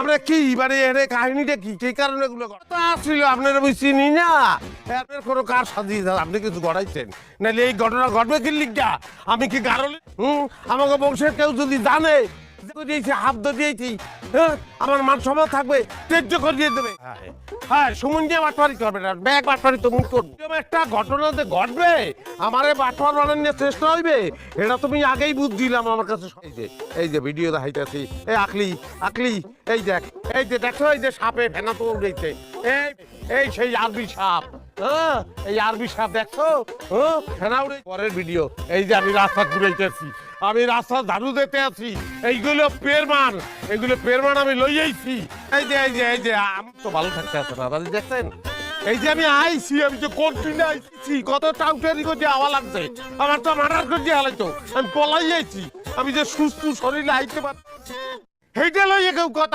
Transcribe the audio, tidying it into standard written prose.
আমরা কি মানে এর কাহিনীটা কি কি কারণে এগুলো কথা আসছিল আপনারা আমি চিনি না আপনার কোনো কার সাজিয়ে আপনি কিছু গড়াইছেন নাহলে এই ঘটনা ঘটবে কি লিখা আমি কি গারলে আমাকে বংশের কেউ যদি জানে দিয়েছি হাত দিয়েছি হ্যাঁ আমার মান সম্মান থাকবে তেজ্য করিয়ে দেবে হ্যাঁ সুমন দিয়ে বাটপারি করবে না ব্যাগ বাটপারি তো মুখ করবে একটা ঘটনাতে ঘটবে আমারে বাটপার বানানোর চেষ্টা হইবে এটা তুমি আগেই বুঝছিলাম আমার কাছে এই যে ভিডিও দেখাইতেছি এই আকলি এই দেখ এই যে দেখো এই যে সাপে ফেনা তো উঠেছে এই এই সেই আরবি সাপ হ্যাঁ এই আরবি সাপ দেখছো হ্যাঁ ফেনা উড়ে পরের ভিডিও এই যে আমি রাস্তা ঘুরাইতেছি আমি রাস্তা ঝাড়ু দিতে আছি এইগুলো পেরমান আমি লই আইছি এই যে আমি তো ভালো থাকতে আছে না দাদি দেখছেন এই যে আমি আইছি আমি তো কন্টিনিউ আইছি কত টাউটারি করে আওয়া লাগছে আমার তো মার্ডার করে দিয়ে হালাইতো আমি পলাই আইছি আমি যে সুস্থ শরীরে আইতে পার সেইটা লইয়ে কেউ কথা